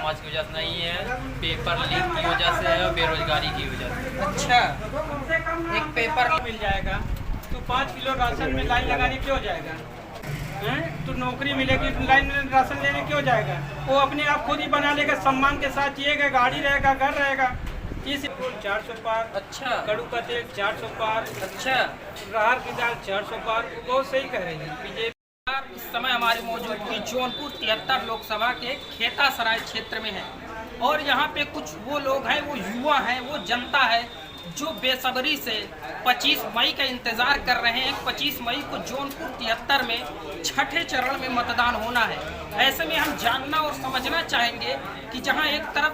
समाज की वजह से नहीं है, पेपर लीक की वजह से है और बेरोजगारी की वजह से। अच्छा, एक पेपर मिल जाएगा तो 5 किलो राशन में लाइन लगाने क्यों जाएगा हैं? तो नौकरी मिलेगी तो लाइन में राशन लेने क्यों जाएगा? वो अपने आप खुद ही बना लेगा, सम्मान के साथ जिएगा, गाड़ी रहेगा, घर रहेगा। इस 400 पार, अच्छा कड़ू का तेल 400 पार, अच्छा राहर की दाल 400 पार, बहुत सही कह रहे हैं बीजेपी। इस समय हमारी मौजूदगी जौनपुर 73 लोकसभा के खेतासराय क्षेत्र में है और यहाँ पे कुछ वो लोग हैं, वो युवा हैं, वो जनता है जो बेसब्री से 25 मई का इंतज़ार कर रहे हैं। 25 मई को जौनपुर 73 में छठे चरण में मतदान होना है। ऐसे में हम जानना और समझना चाहेंगे कि जहाँ एक तरफ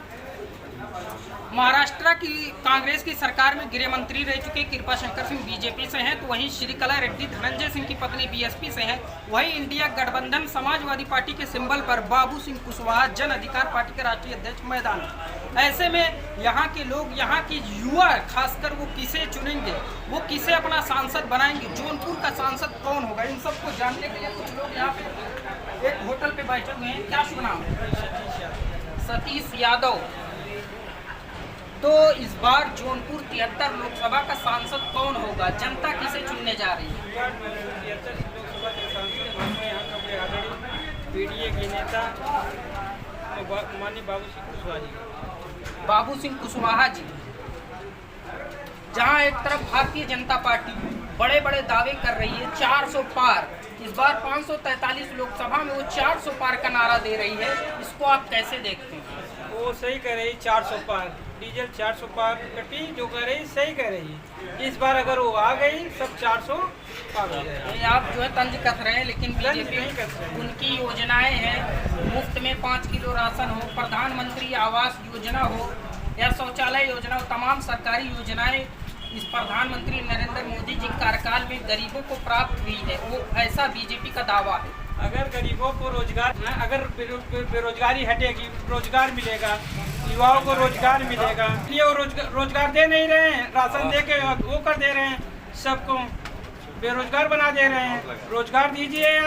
महाराष्ट्र की कांग्रेस की सरकार में गृह मंत्री रह चुके कृपा शंकर सिंह बीजेपी से हैं, तो वहीं श्रीकला रेड्डी धनंजय सिंह की पत्नी बीएसपी से हैं। वहीं इंडिया गठबंधन समाजवादी पार्टी के सिंबल पर बाबू सिंह कुशवाहा जन अधिकार पार्टी के राष्ट्रीय अध्यक्ष मैदान में। ऐसे में यहाँ के लोग, यहाँ के युवा खासकर वो किसे चुनेंगे, वो किसे अपना सांसद बनाएंगे, जौनपुर का सांसद कौन होगा, इन सबको जानने के लिए कुछ लोग यहाँ पे एक होटल पे बैठे हुए हैं। क्या शुभ नाम है? सतीश यादव। तो इस बार जौनपुर 73 लोकसभा का सांसद कौन होगा, जनता किसे चुनने जा रही है? पीडीए के नेता माननीय बाबू सिंह कुशवाहा जी। बाबू सिंह कुशवाहा जी, जहां एक तरफ भारतीय जनता पार्टी बड़े बड़े दावे कर रही है 400 पार, इस बार 543 लोकसभा में वो 400 पार का नारा दे रही है, इसको आप कैसे देखते हैं? वो सही कह रही 400 पार, डीजल 400 पार कटी जो कह रही सही कह रही है। इस बार अगर वो आ गई सब 400 पार हो जाएगा। आप जो है तंज कस रहे हैं, लेकिन बीजेपी उनकी योजनाएं हैं, मुफ्त में 5 किलो राशन हो, प्रधानमंत्री आवास योजना हो या शौचालय योजना हो, तमाम सरकारी योजनाएं इस प्रधानमंत्री नरेंद्र मोदी जी कार्यकाल में गरीबों को प्राप्त हुई है, वो ऐसा बीजेपी का दावा है। अगर गरीबों को रोजगार, अगर बेरोजगारी हटेगी, रोजगार मिलेगा, युवाओं को रोजगार मिलेगा, ये वो रोजगार दे नहीं रहे हैं, राशन दे के वो कर दे रहे हैं, सबको बेरोजगार बना दे रहे हैं। रोजगार दीजिए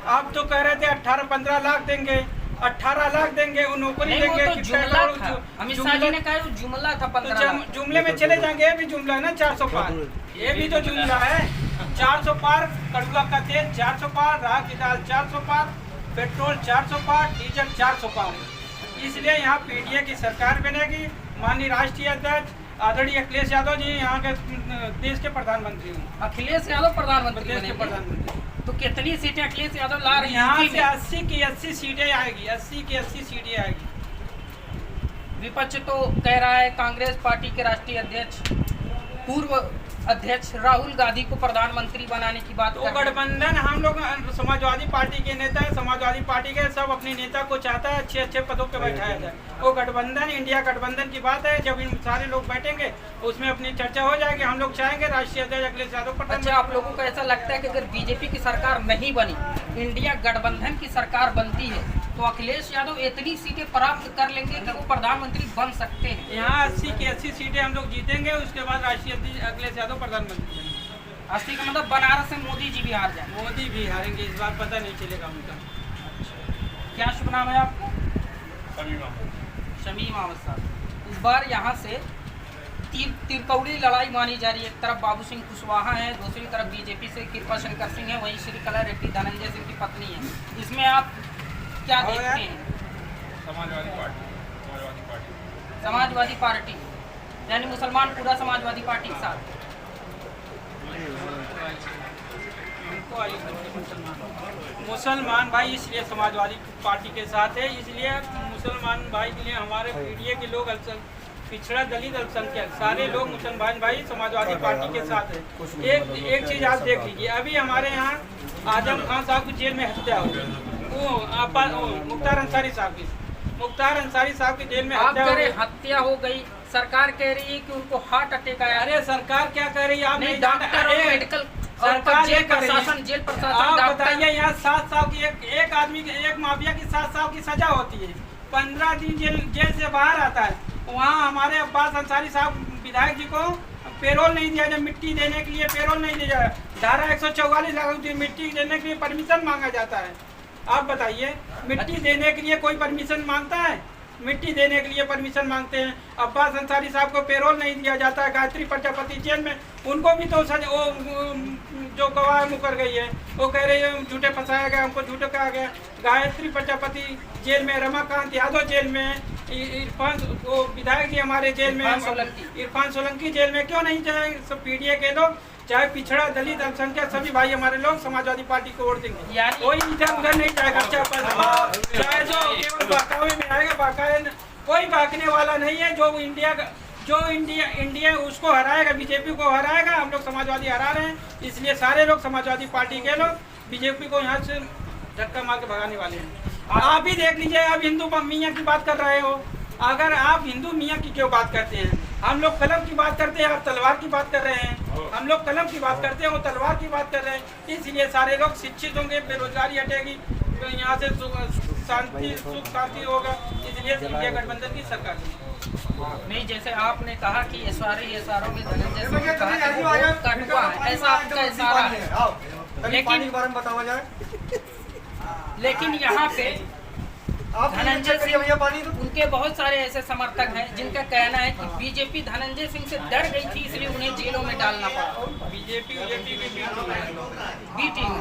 आप तो कह रहे थे 18-15 लाख देंगे, 18 लाख देंगे, वो नौकरी देंगे। तो जुमला था, अमित शाह जी ने कहा जुमला था 15 लाख। जुमले में चले जाएंगे, ये भी जुमला है ना 400 पार, ये भी तो जुमला है। 400 पार, कड़ुआ का तेल 400 पार, राह की दाल 400 पार, पेट्रोल 400 पार, डीजल 400 पार। इसलिए यहाँ पीडीए की सरकार बनेगी। माननीय राष्ट्रीय अध्यक्ष आदरणीय अखिलेश यादव जी यहाँ के देश के प्रधानमंत्री हैं। अखिलेश यादव प्रधानमंत्री, देश के प्रधानमंत्री। तो कितनी सीटें अखिलेश यादव ला रही हैं? यहाँ से 80 की 80 सीटें आएगी, 80 की 80 सीटें आएगी। विपक्ष तो कह रहा है कांग्रेस पार्टी के राष्ट्रीय अध्यक्ष, पूर्व अध्यक्ष राहुल गांधी को प्रधानमंत्री बनाने की बात। तो गठबंधन, हम लोग समाजवादी पार्टी के नेता है, समाजवादी पार्टी के सब अपने नेता को चाहता है अच्छे अच्छे पदों पे बैठाया जाए। वो गठबंधन, इंडिया गठबंधन की बात है। जब इन सारे लोग बैठेंगे उसमें अपनी चर्चा हो जाएगी। हम लोग चाहेंगे राष्ट्रीय अध्यक्ष अखिलेश यादव। अच्छा, आप लोगों को ऐसा लगता है कि अगर बीजेपी की सरकार नहीं बनी, इंडिया गठबंधन की सरकार बनती है, तो अखिलेश यादव इतनी सीटें प्राप्त कर लेंगे कि वो प्रधानमंत्री बन सकते हैं? यहाँ 80 की 80 सीटें हम लोग जीतेंगे, उसके बाद राष्ट्रीय अध्यक्ष अखिलेश यादव प्रधानमंत्री। 80 का मतलब बनारस से मोदी जी भी हार जाए? मोदी भी हारेंगे इस बार, पता नहीं चलेगा उनका। क्या शुभ नाम है आपका? शमीम अहमद साहब। इस बार यहाँ से तिरकौड़ी लड़ाई मानी जा रही है। एक तरफ बाबू सिंह कुशवाहा है, दूसरी तरफ बीजेपी से कृपा शंकर सिंह है, वहीं श्रीकला रेड्डी धनंजय सिंह की पत्नी है। इसमें आप क्या देखते हैं? समाजवादी पार्टी यानी मुसलमान पूरा समाजवादी पार्टी के साथ। मुसलमान भाई इसलिए समाजवादी पार्टी के साथ है, इसलिए मुसलमान भाई के लिए हमारे पीडीए के लोग, पिछड़ा दलित अल्पसंख्यक सारे लोग मुसलमान भाई समाजवादी पार्टी के साथ है। एक चीज आप देख लीजिए, अभी हमारे यहाँ आजम खान साहब की जेल में हत्या हो गई, वो मुख्तार अंसारी साहब की जेल में हत्या हो गई। सरकार कह रही है कि उनको हार्ट अटैक आया। अरे सरकार क्या कह रही है? आप नहीं, डॉक्टर और मेडिकल सरकार जेल प्रशासन आप बताइए, यहाँ 7 साल की एक आदमी के, एक माफिया की 7 साल की सजा होती है, 15 दिन जेल से बाहर आता है। वहाँ हमारे अब्बास अंसारी साहब विधायक जी को पेरोल नहीं दिया जाए, मिट्टी देने के लिए पेरोल नहीं दिया जाए। धारा 144 लागू, मिट्टी देने के लिए परमिशन मांगा जाता है। आप बताइए, मिट्टी देने के लिए कोई परमिशन मांगता है? मिट्टी देने के लिए परमिशन मांगते हैं। अब्बास अंसारी साहब को पेरोल नहीं दिया जाता है। गायत्री प्रजापति जेल में, उनको भी तो वो जो गवाह मुकर गई है, वो कह रही है झूठे फंसाया गया, हमको झूठे कहा गया। गायत्री प्रजापति जेल में, रमाकांत यादव जेल में, इरफान वो विधायक जी हमारे जेल में, इरफान सोलंकी जेल में, क्यों नहीं जाए? सब पीडीए के लोग, चाहे पिछड़ा, दलित, अल्पसंख्यक, सभी भाई हमारे लोग समाजवादी पार्टी को वोट देंगे। कोई इधर उधर नहीं जाएगा, चाहे जो केवल बहकावे में आएगा, बहकावे कोई भागने वाला नहीं है। जो इंडिया उसको हराएगा, बीजेपी को हराएगा। हम लोग समाजवादी हरा रहे हैं, इसलिए सारे लोग समाजवादी पार्टी के लोग बीजेपी को यहाँ से धक्का मार के भगाने वाले हैं। आप भी देख लीजिए, आप हिंदू मियाँ की बात कर रहे हो। अगर आप हिंदू मियाँ की क्यों बात करते हैं? हम लोग कलम की बात करते हैं, आप तलवार की बात कर रहे हैं। हम लोग कलम की बात करते हैं, वो तलवार की बात कर रहे हैं। इसलिए सारे लोग शिक्षित होंगे, बेरोजगारी हटेगी, तो यहाँ से शांति, सुख शांति होगा। इसलिए इंडिया गठबंधन की सरकार नहीं, जैसे आपने कहा कि इशारों में धनंजय सिंह ने कहा कि वो वोट कटवा है, ऐसा आपका इशारा है। लेकिन यहाँ पे धनंजय सिंह, उनके बहुत सारे ऐसे समर्थक हैं जिनका कहना है कि बीजेपी धनंजय सिंह से डर गई थी, इसलिए उन्हें जेलों में डालना पड़ा। बीजेपी की बी टीम।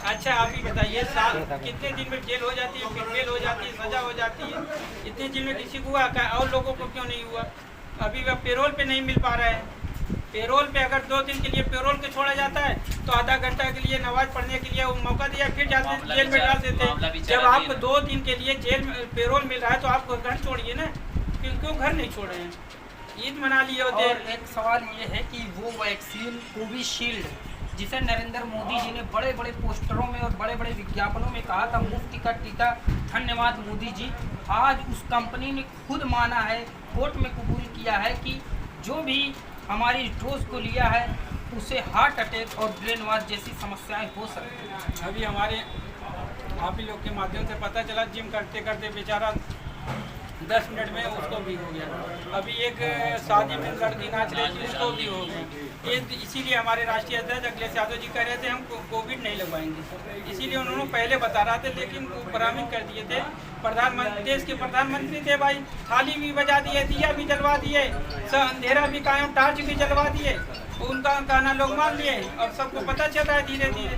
अच्छा, आप ही बताइए, कितने दिन में जेल हो जाती है, फिर बेल हो जाती है, सजा हो जाती है? इतने दिन में किसी को हुआ, और लोगों को क्यों नहीं हुआ? अभी वह पेरोल पे नहीं मिल पा रहा है। पेरोल पे अगर 2 दिन के लिए पेरोल के छोड़ा जाता है, तो आधा घंटा के लिए नमाज पढ़ने के लिए वो मौका दिया, फिर जाते जेल में डाल देते हैं। जब आपको 2 दिन के लिए जेल में पेरोल मिल रहा है, तो आप घर छोड़िए ना। क्यों घर नहीं छोड़ रहे हैं? ईद मना लिए होते हैं। एक सवाल ये है कि वो वैक्सीन कोविशील्ड, जिसे नरेंद्र मोदी जी ने बड़े बड़े पोस्टरों में और बड़े बड़े विज्ञापनों में कहा था मुफ्त का टीका, धन्यवाद मोदी जी, आज उस कंपनी ने खुद माना है, कोर्ट में कबूल किया है कि जो भी हमारी डोज को लिया है उसे हार्ट अटैक और ब्रेन वॉश जैसी समस्याएं हो सकती हैं। अभी हमारे आप ही लोग के माध्यम से पता चला, जिम करते करते बेचारा 10 मिनट में उसको भी हो गया। अभी एक शादी में लड़की नाच रही थी, उसको भी हो गया। इसीलिए हमारे राष्ट्रीय अध्यक्ष अखिलेश यादव जी कह रहे थे हम कोविड नहीं लगवाएंगे, इसीलिए उन्होंने पहले बता रहा थे, लेकिन वो बरामद कर दिए थे। प्रधानमंत्री, देश के प्रधानमंत्री थे भाई, थाली भी बजा दिए, दिया भी जलवा दिए, अंधेरा भी कायम, टार्च भी जलवा दिए। उनका कहना लोग मान लिए और सबको पता चल रहा है धीरे धीरे।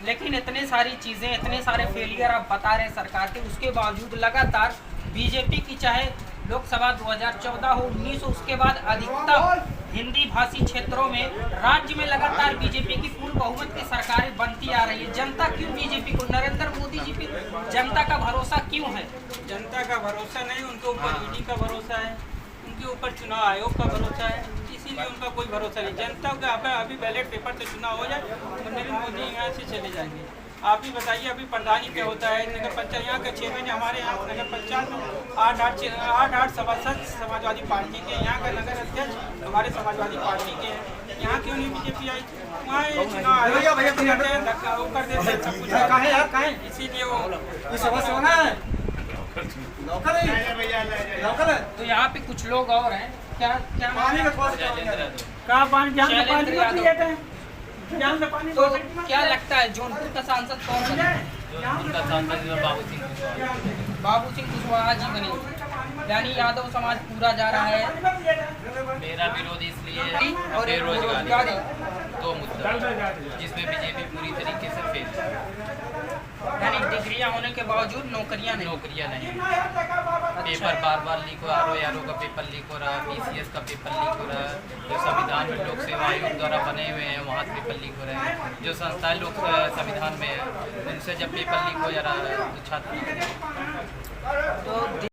लेकिन इतने सारी चीज़ें, इतने सारे फेलियर आप बता रहे हैं सरकार के, उसके बावजूद लगातार बीजेपी की, चाहे लोकसभा 2014 हो, 19 हो, उसके बाद अधिकतर हिंदी भाषी क्षेत्रों में राज्य में लगातार बीजेपी की पूर्ण बहुमत की सरकारें बनती आ रही है। जनता क्यों बीजेपी को, नरेंद्र मोदी जी पे जनता का भरोसा क्यों है? जनता का भरोसा नहीं, उनके ऊपर ईडी का भरोसा है, उनके ऊपर चुनाव आयोग का भरोसा है, इसीलिए उनका कोई भरोसा नहीं। जनता का अभी बैलेट पेपर से चुनाव हो जाए तो नरेंद्र मोदी यहाँ से चले जाएंगे। आप ही बताइए, अभी प्रधानी क्या होता है नगर पंचायत? यहाँ का 6 महीने हमारे यहाँ नगर पंचायत में 8 सभासद समाजवादी पार्टी के, यहाँ का नगर अध्यक्ष हमारे समाजवादी पार्टी के हैं। यहाँ क्यों नहीं बीजेपी आई? वहाँ चुनाव आयोग धक्का वो कर देते हैं, सब कुछ। इसीलिए वो तो यहाँ पे कुछ लोग और हैं, क्या पानी, तो क्या लगता है जौनपुर का सांसद कौन बने? उनका सांसद बाबू सिंह कुशवाहा जी बने, यानी यादव समाज पूरा जा रहा है। मेरा विरोध इसलिए और बेरोजगारी, 2 मुद्दा जिसमें बीजेपी पूरी तरीके से फेल है। यानी डिग्रियां होने के बावजूद नौकरियां नहीं। पेपर बार लीक हो, आरओ का पेपर लीक हो रहा है, BCS का पेपर लीक हो रहा है, जो संविधान में लोक सेवा आयोग द्वारा बने हुए हैं वहाँ से पेपर लीक हो रहे हैं, जो संस्थाएं लोग संविधान में है उनसे जब पेपर लीक हो जा रहा है तो छात्र